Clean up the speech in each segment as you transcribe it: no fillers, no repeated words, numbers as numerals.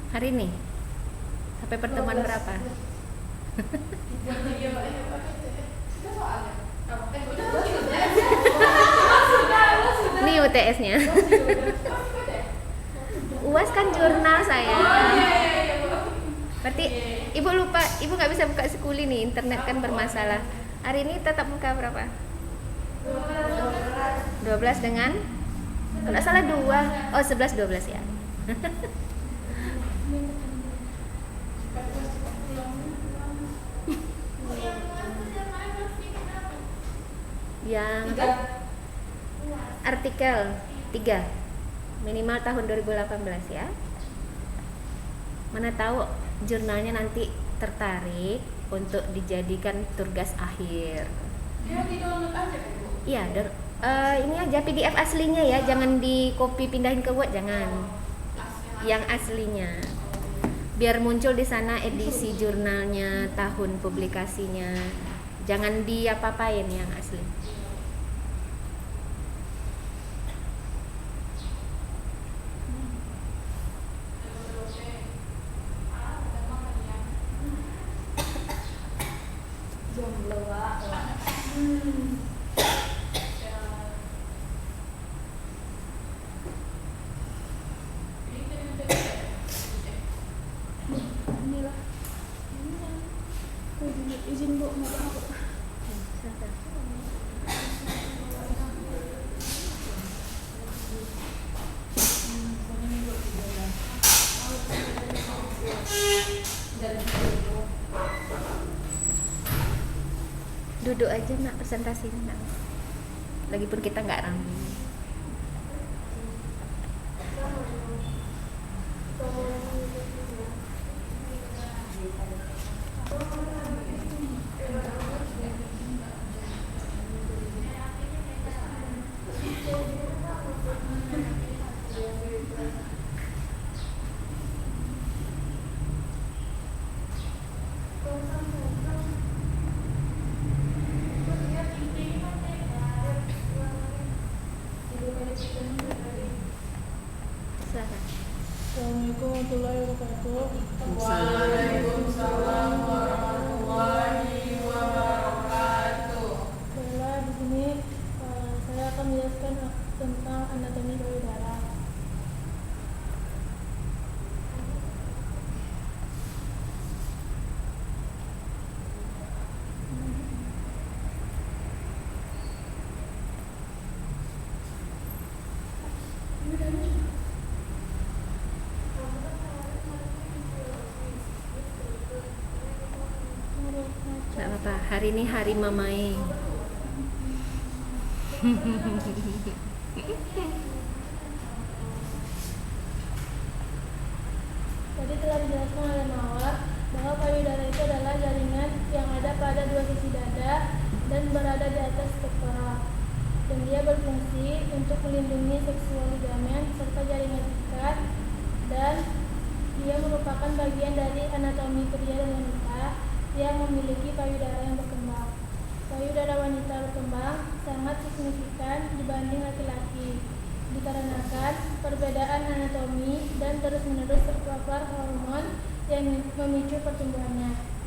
Hari ini? Sampai pertemuan 12. berapa? Ini UTS-nya. UAS kan jurnal saya. Berarti ibu lupa, ibu nggak bisa buka Skuli nih, internet kan bermasalah. Hari ini tatap muka berapa? 12 dengan? Kalau nggak salah 2. Oh 11 12 ya. Yang artikel 3 minimal tahun 2018 ya. Mana tahu jurnalnya nanti tertarik untuk dijadikan tugas akhir. Dia di download aja kan Bu? Iya, ini aja PDF aslinya ya, jangan di copy pindahin ke Word, jangan. Yang aslinya. Biar muncul di sana edisi jurnalnya, tahun publikasinya. Jangan diapa-apain yang asli. Jomblo Pak. Inilah. Izin Bu, mau aku. Duduk aja nak, presentasinya nak. Lagipun kita nggak ramai. Assalamualaikum warahmatullahi wabarakatuh. Waalaikumsalam warahmatullahi wabarakatuh. Baiklah, di sini saya akan menjelaskan tentang anatomi payudara. Nggak apa-apa, hari ini hari mamai. Tadi telah dijelaskan oleh Mawar bahwa payudara itu adalah jaringan yang ada pada dua sisi dada dan berada di atas tektoral, dan dia berfungsi untuk melindungi seksual ligamen serta jaringan ikat, dan dia merupakan bagian dari anatomi pria dan wanita yang memiliki payudara yang berkembang. Payudara wanita berkembang sangat signifikan dibanding laki-laki dikarenakan perbedaan anatomi dan terus-menerus terpapar hormon yang memicu pertumbuhannya.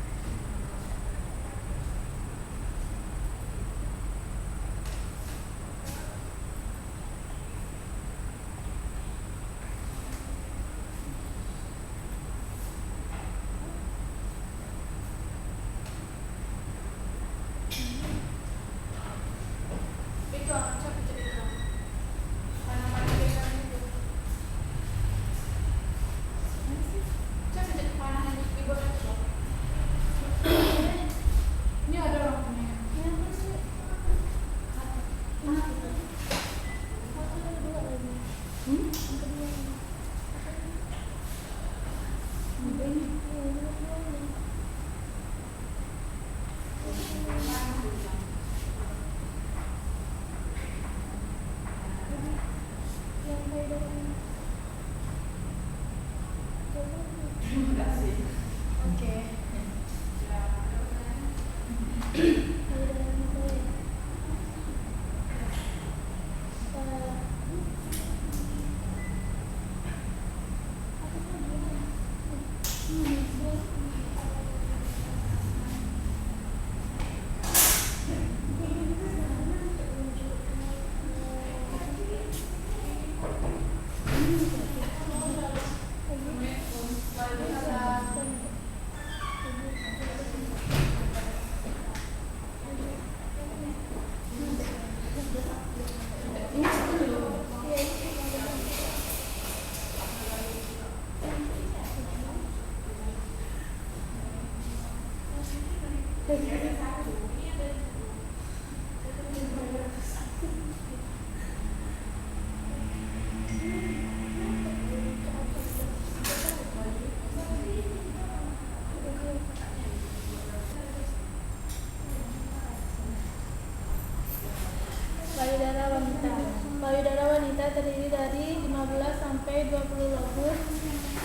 Payudara wanita. Payudara wanita terdiri dari 15 sampai 20 lobus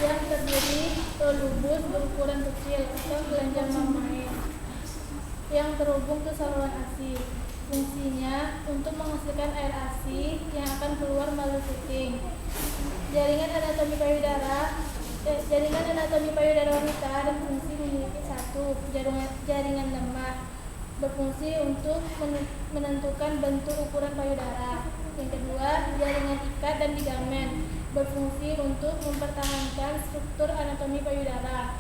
yang terdiri lobus berukuran kecil atau kelenjar mamae yang terhubung ke saluran ASI. Fungsinya untuk menghasilkan air ASI yang akan keluar melalui puting. Jaringan anatomi payudara wanita dan fungsi memiliki satu, jaringan lemak berfungsi untuk menentukan bentuk ukuran payudara. Yang kedua, jaringan ikat dan ligamen berfungsi untuk mempertahankan struktur anatomi payudara.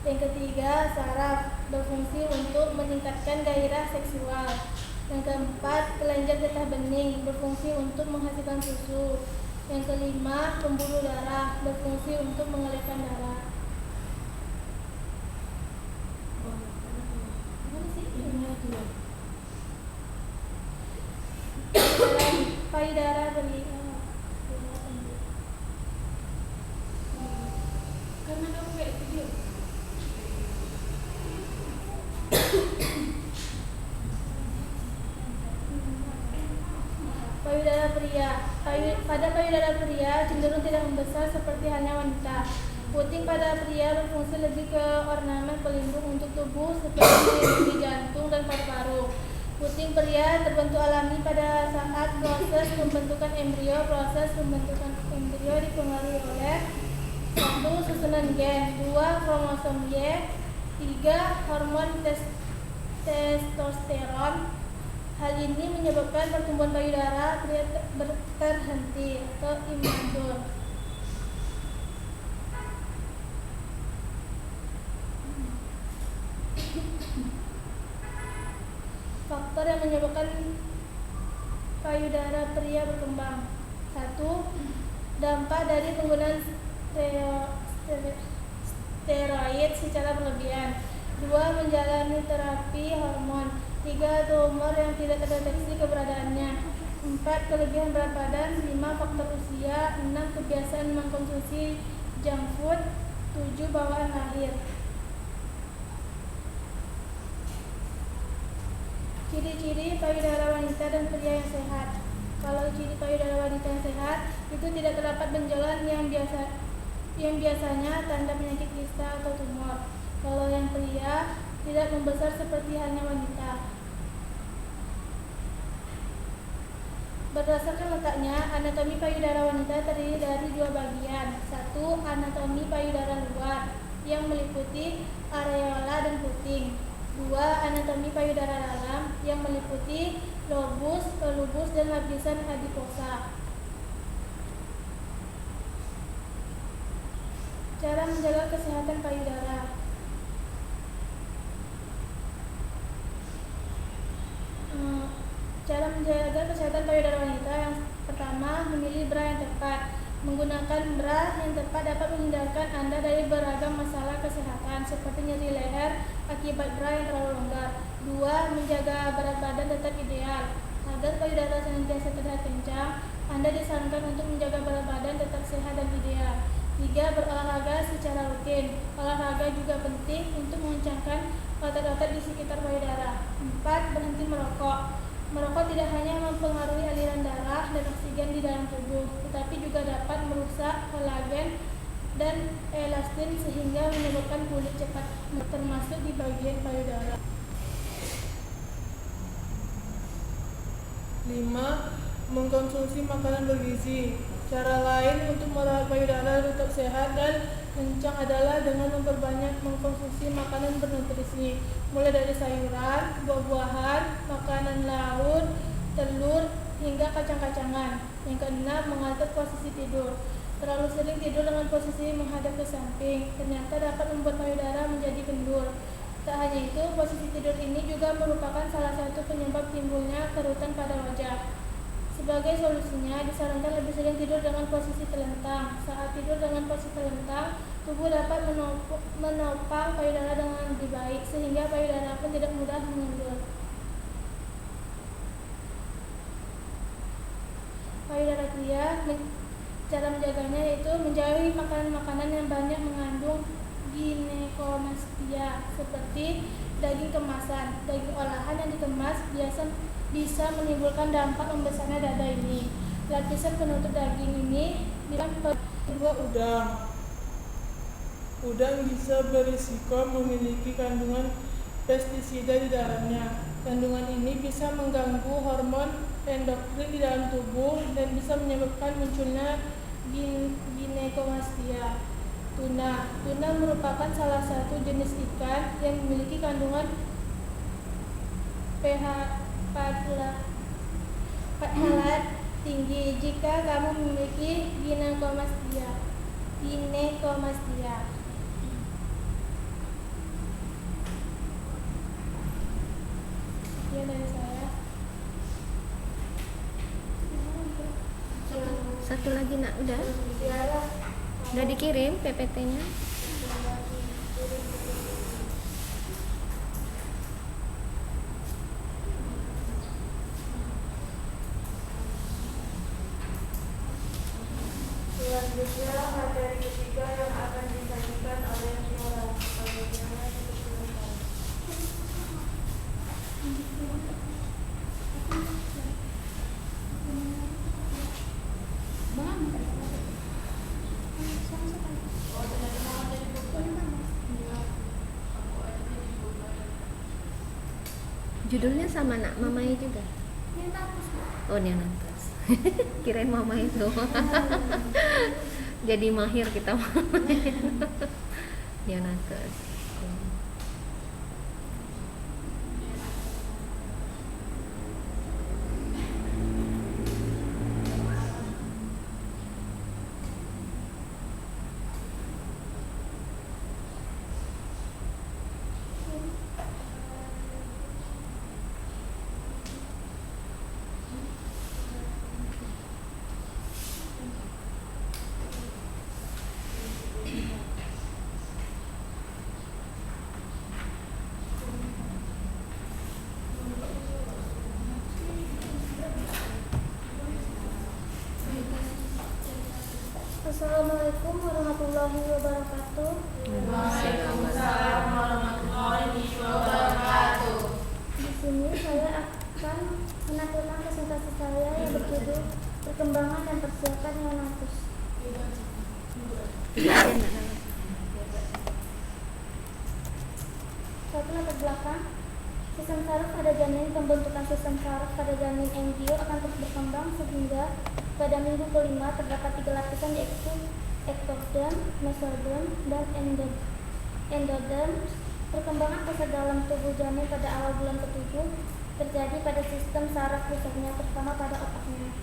Yang ketiga, saraf berfungsi untuk meningkatkan gairah seksual. Yang keempat, kelenjar getah bening berfungsi untuk menghasilkan susu. Yang kelima, pembuluh darah berfungsi untuk mengalirkan darah. Payudara pria. Karena kamu kayak video. Payudara pria. Pada payudara pria cenderung tidak membesar seperti halnya wanita. Puting pada pria berfungsi lebih ke ornamen pelindung untuk tubuh seperti di jantung dan paru-paru. Puting pria terbentuk alami pada saat proses pembentukan embrio. Proses pembentukan embrio dipengaruhi oleh 1. Susunan gen, 2. Kromosom Y, 3. Hormon testosteron. Hal ini menyebabkan pertumbuhan payudara pria terhenti atau immatur. Faktor yang menyebabkan payudara pria berkembang. 1. Dampak dari penggunaan steroid secara berlebihan. 2. Menjalani terapi hormon. 3. Tumor yang tidak terdeteksi keberadaannya. 4. Kelebihan berat badan. 5. Faktor usia. 6. Kebiasaan mengkonsumsi junk food. 7. Bawaan lahir. Ciri-ciri payudara wanita dan pria yang sehat. Kalau ciri payudara wanita yang sehat itu tidak terdapat benjolan yang biasanya tanda penyakit kista atau tumor. Kalau yang pria tidak membesar seperti halnya wanita. Berdasarkan letaknya, anatomi payudara wanita terdiri dari 2 bagian. 1. Anatomi payudara luar yang meliputi areola dan puting. 2. Anatomi payudara dalam yang meliputi lobus, polybus, dan lapisan adiposa. Cara menjaga kesehatan payudara. Cara menjaga kesehatan payudara wanita yang pertama, memilih bra yang tepat. Menggunakan bra yang tepat dapat menghindarkan Anda dari beragam masalah kesehatan seperti nyeri leher akibat bra yang terlalu longgar. 2. Menjaga berat badan tetap ideal. Agar payudara senantiasa terlihat kencang, Anda disarankan untuk menjaga berat badan tetap sehat dan ideal. 3. Berolahraga secara rutin. Olahraga juga penting untuk mengencangkan otot-otot di sekitar payudara. 4. Berhenti merokok. Merokok tidak hanya mempengaruhi aliran darah dan oksigen di dalam tubuh, tetapi juga dapat merusak kolagen dan elastin sehingga menyebabkan kulit cepat, termasuk di bagian payudara. 5. Mengkonsumsi makanan bergizi. Cara lain untuk merawat payudara tetap sehat dan kencang adalah dengan memperbanyak mengkonsumsi makanan bernutrisi, mulai dari sayuran, buah-buahan, makanan laut, telur, hingga kacang-kacangan. Yang keenam, mengatur posisi tidur. Terlalu sering tidur dengan posisi menghadap ke samping ternyata dapat membuat payudara menjadi kendur. Tak hanya itu, posisi tidur ini juga merupakan salah satu penyebab timbulnya kerutan pada wajah. Sebagai solusinya, disarankan lebih sering tidur dengan posisi telentang. Saat tidur dengan posisi telentang, tubuh dapat menopang payudara dengan lebih baik, sehingga payudara pun tidak mudah mengendur. Payudara pria, cara menjaganya yaitu menjauhi makanan-makanan yang banyak mengandung ginekomastia seperti daging kemasan. Daging olahan yang dikemas bisa menimbulkan dampak membesarnya dada ini. Lapisan penutup daging ini Kedua, udang. Udang bisa berisiko memiliki kandungan pestisida di dalamnya. Kandungan ini bisa mengganggu hormon endokrin di dalam tubuh dan bisa menyebabkan munculnya ginekomastia. Tuna merupakan salah satu jenis ikan yang memiliki kandungan pH 4 tinggi. Jika kamu memiliki ginekomastia. Sekian dari saya. Satu lagi nak, udah dikirim PPT-nya. Selanjutnya materi ketiga yang akan disajikan oleh Nora. Judulnya sama nak, Mamai juga. Oh, Neonatus. Kirain mama itu. Jadi mahir kita Mamai. Neonatus. Assalamualaikum warahmatullahi wabarakatuh. Waalaikumsalam warahmatullahi wabarakatuh. Di sini saya akan menampilkan presentasi saya yang berjudul Perkembangan dan Persiapan Neonatus. Suatu latar belakang, sistem saraf pada janin. Pembentukan sistem saraf pada janin embrio akan terus berkembang sehingga pada minggu kelima terdapat 3 lapisan yaitu ektoderm, mesoderm, dan endoderm. Perkembangan pusat dalam tubuh janin pada awal bulan ke-7 terjadi pada sistem saraf pusatnya, terutama pada otaknya.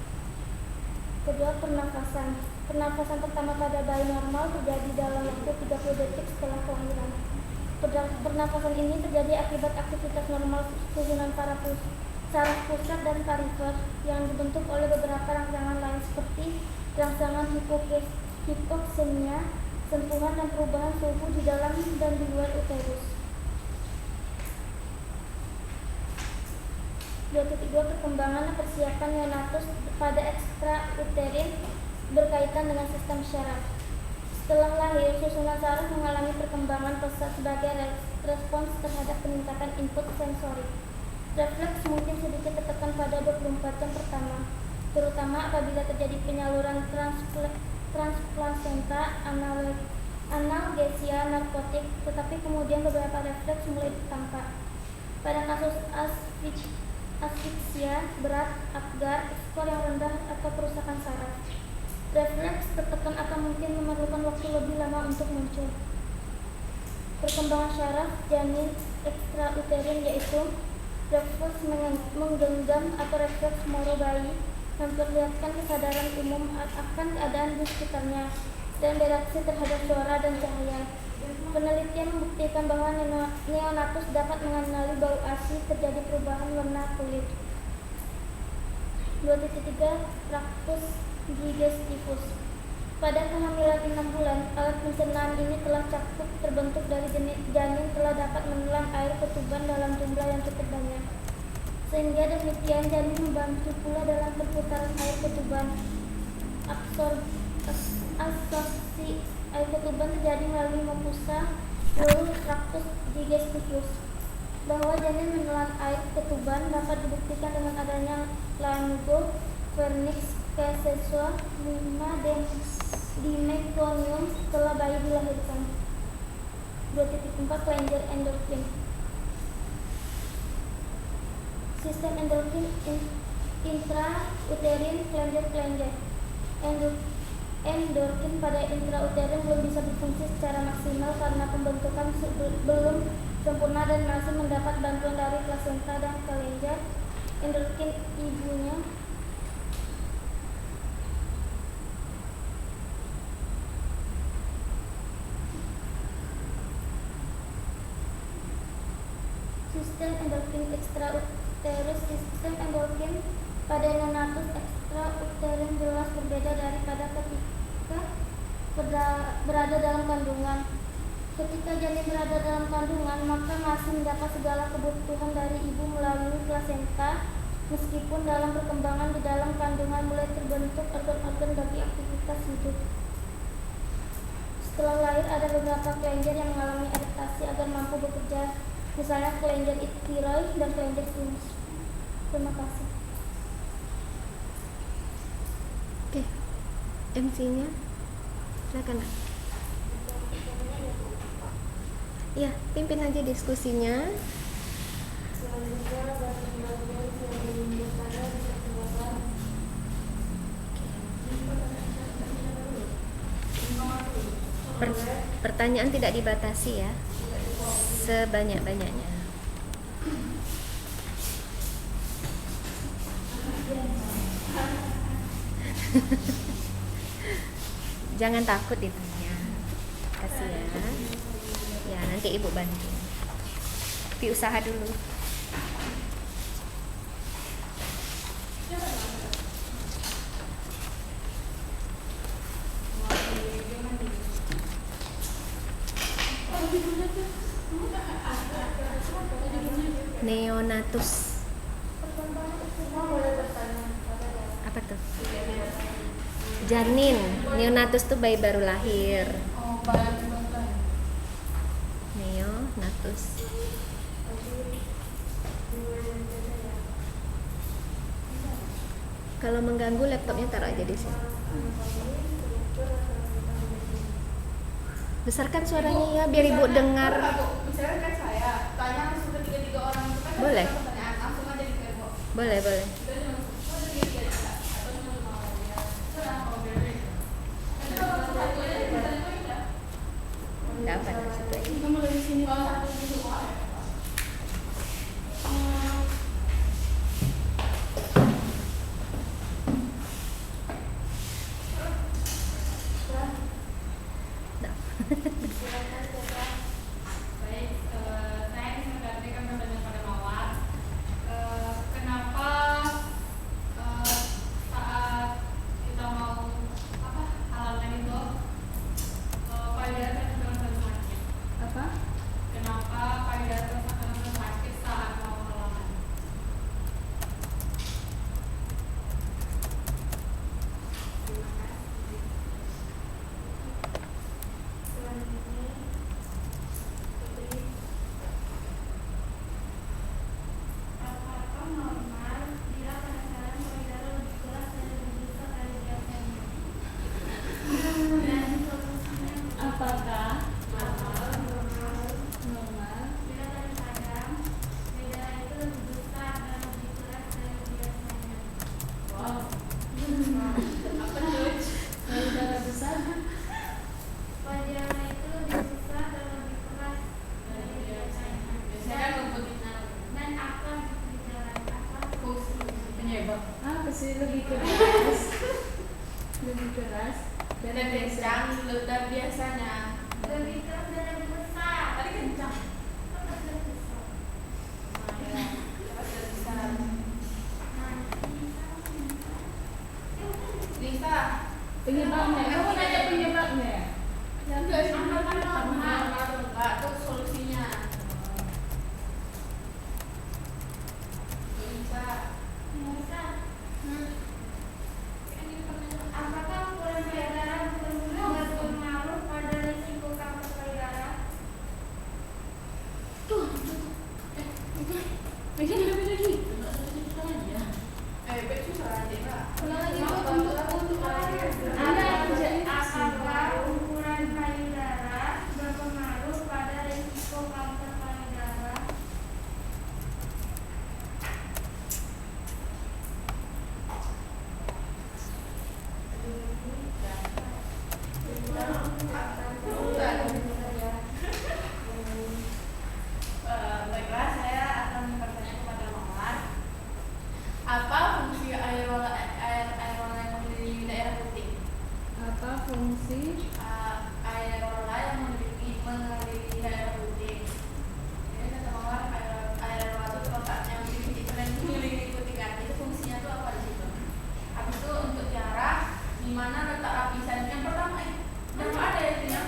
Kedua, pernafasan. Pernafasan pertama pada bayi normal terjadi dalam waktu 30 detik setelah kelahiran. Pernafasan ini terjadi akibat aktivitas normal susunan saraf pusat dan perifer yang dibentuk oleh beberapa rangsangan lain seperti rangsangan hipoksemia, sentuhan dan perubahan suhu di dalam dan di luar uterus. 2.2 Perkembangan dan persiapan neonatus pada ekstrauterin berkaitan dengan sistem syaraf. Setelah lahir, susunan saraf mengalami perkembangan pesat sebagai respons terhadap peningkatan input sensorik. Refleks mungkin sedikit tertekan pada 24 jam pertama, terutama apabila terjadi penyaluran transplasenta, analgesia, narkotik, tetapi kemudian beberapa refleks mulai tampak. Pada kasus asfiksia berat, apgar, skor yang rendah, atau kerusakan saraf. Refleks tertekan akan mungkin memerlukan waktu lebih lama untuk muncul. Perkembangan syaraf janin ekstrauterin yaitu refleks menggenggam atau refleks moro bayi memperlihatkan kesadaran umum akan keadaan di sekitarnya dan bereaksi terhadap suara dan cahaya. Penelitian membuktikan bahwa neonatus dapat mengenali bau ASI terjadi perubahan warna kulit. 2.3 Tractus digestivus. Pada kehamilan 6 bulan, alat pencernaan ini telah cukup terbentuk dari janin telah dapat menelan air ketuban dalam jumlah yang cukup banyak. Sehingga demikian janin membantu pula dalam perputaran air ketuban. Absorpsi air ketuban terjadi melalui mucosa mulut Tractus digestivus. Bahwa janin menelan air ketuban dapat dibuktikan dengan adanya Lanugo vernix caesua 5 di meconium setelah bayi dilahirkan. 2.4 Klenger endorfin. Sistem endorfin intrauterin Klenger. Endorfin pada intrauterin belum bisa berfungsi secara maksimal karena pembentukan belum sempurna dan masih mendapat bantuan dari plasenta dan kelenjar endorfin ibunya. Sistem endorfin extrauterus. Sistem endorfin pada neonatus extrauterin jelas berbeda daripada ketika berada dalam kandungan. Ketika janin berada dalam kandungan, maka masih mendapat segala kebutuhan dari ibu melalui plasenta, meskipun dalam perkembangan di dalam kandungan mulai terbentuk organ-organ bagi aktivitas hidup. Setelah lahir, ada beberapa kelenjar yang mengalami adaptasi agar mampu bekerja, misalnya kelenjar tiroid dan kelenjar sinus. Terima kasih. Oke, MC-nya silakan. Ya, pimpin aja diskusinya. Selanjutnya bagian yang diunjukkannya bisa silakan. Pertanyaan tidak dibatasi ya, sebanyak-banyaknya. Jangan takut ditanya. Kasih ya. Ya, nanti ibu bantu. Tapi usaha dulu. Neonatus. Apa tuh? Janin. Neonatus tuh bayi baru lahir. Neonatus. Kalau mengganggu laptopnya taruh aja di sini. Besarkan suaranya ya biar ibu dengar. Misalnya kan saya tanya langsung ke 3 orang itu kan Boleh. pertanyaan langsung aja di kepo. Boleh. Nggak apa di situ aja. Kita mulai di sini. Baik, saya ingin menggantikan pertanyaan pada Mawar. Kenapa saat kita mau halalkan itu payudara kan dengan sakit? Apa? lebih keras dan kencang dan biasanya. Lebih keras dan lebih besar. Tadi kencang. Keras dan besar. Nah, ya, keras dan besar. Lisa, Penyebabnya, kamu nanya penyebabnya. enggak sih, enggak tuh solusinya. Lisa, Apakah ukuran payudara berpengaruh pada risiko kanker payudara? bet susah deh kak. Apakah ukuran payudara berpengaruh pada risiko kanker payudara? Baiklah, saya akan bertanya kepada Mawar. Apa fungsi aerola yang memiliki daerah putih? Apa fungsi? Aerola yang memiliki daerah putih. Jadi kata Mawar, aerola itu terletaknya memiliki putih kan? Itu fungsinya tuh apa di situ? Habis itu untuk jarak, di mana letak lapisan yang pertama itu? Yang ada ya Tina?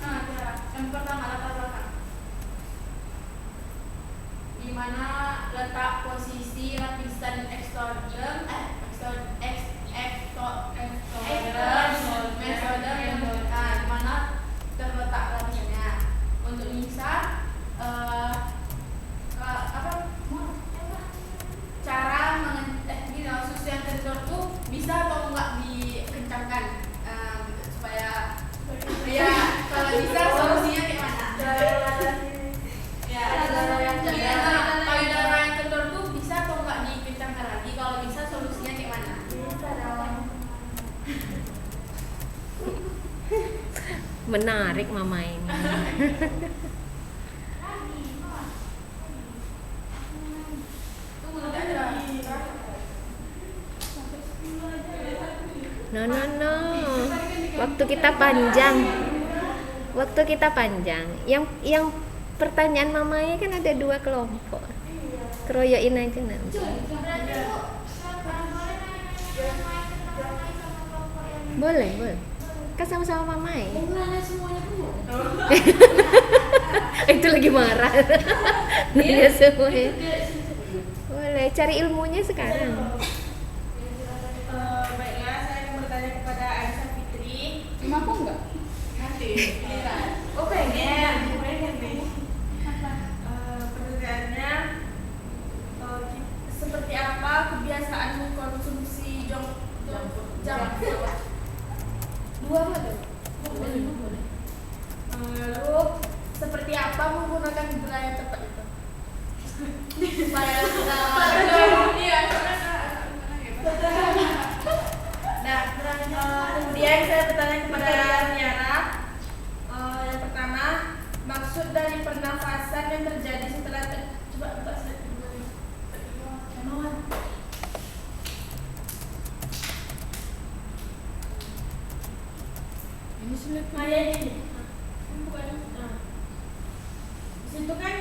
Nah, jarak yang pertama latar belakang. Di mana letak posisi lapisan mesoderm di mana terletak lapisannya. Untuk Nisa, cara susu yang kendor tuh bisa atau enggak dikencangkan supaya ya kalau bisa solusinya kayak mana? Ya, payudara yang kendor tuh bisa atau enggak dikencangkan lagi? Kalau bisa solusinya kayak mana? Menarik mama ini. Tunggu nanti ada. No. Waktu kita panjang. Yang pertanyaan mamanya kan ada 2 kelompok. Keroyokin aja nanti. Boleh. Kan sama-sama mamai. Itu lagi marah. Nanya semuanya. Boleh, cari ilmunya sekarang. Baiklah, saya akan bertanya kepada Aisyah Fitri. Cuma aku enggak? Nanti giliran. Oh pengen nih. Pertanyaannya, seperti apa kebiasaan mengkonsumsi junk food? 2 apa tuh? Lalu seperti apa menggunakan gula yang tepat itu? Supaya iya, nah, kemudian saya bertanya kepada Tiara. Yang pertama, maksud dari pernafasan yang terjadi setelah coba buka slide dulu. Ini sulit. Ini. Bukan. Nah. Di situ kan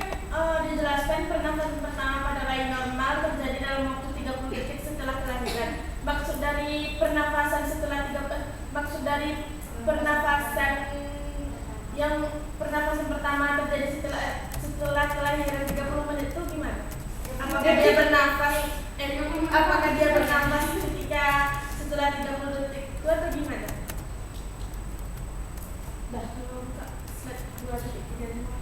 dijelaskan pernafasan pertama pada bayi normal terjadi dalam waktu 30 detik setelah kelahiran. Maksud dari pernafasan pertama terjadi setelah kelahiran 30 menit itu gimana? Apakah dia bernafas ketika setelah 30 detik itu atau gimana? Dah, kalau buka slide 2 detik 35.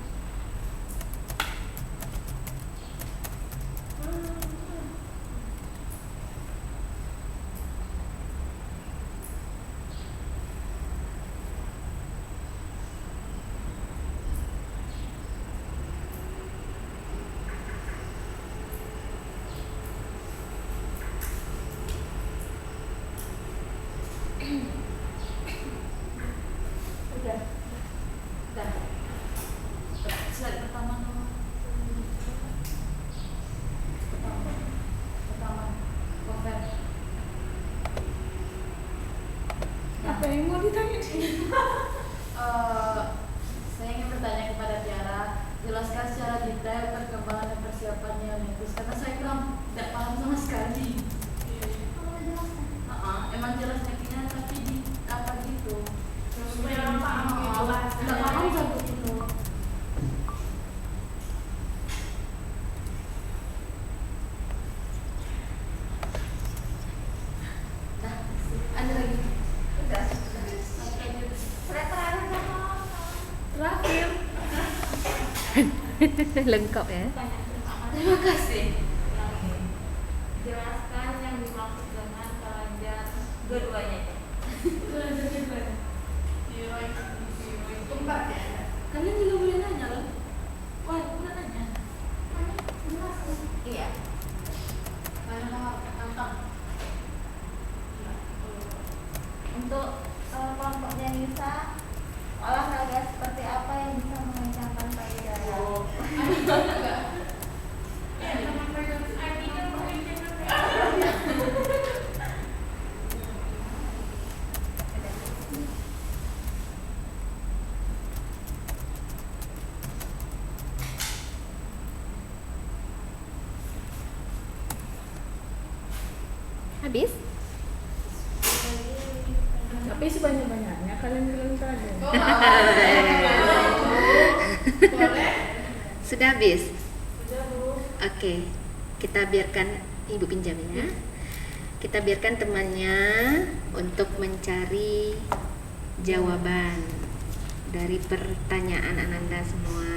Saya ingin bertanya kepada Tiara, jelaskan secara detail perkembangan dan persiapannya Olympus karena saya tidak paham sama sekali. Emang jelasnya kini tapi di apa gitu. Supaya paham gitu bahasanya. Nggak paham sama gitu. Nah, ada lagi. Udah. Saya terakhir sama Terakhir, Lengkap ya. terima kasih. Jelaskan yang dimaksud dengan keranjang Dua-duanya. Keempat ya. Kalian juga boleh nanya loh. Wah, boleh nanya. Iya. Karena tentang Untuk kelompok Denisa, olahraga seperti apa yang bisa mengencangkan payudara? Habis? tapi sebanyak-banyaknya kalian bilang tadi. Sudah habis? Sudah, Bu. Oke, kita biarkan Ibu pinjam ya. Kita biarkan temannya untuk mencari jawaban dari pertanyaan Ananda semua.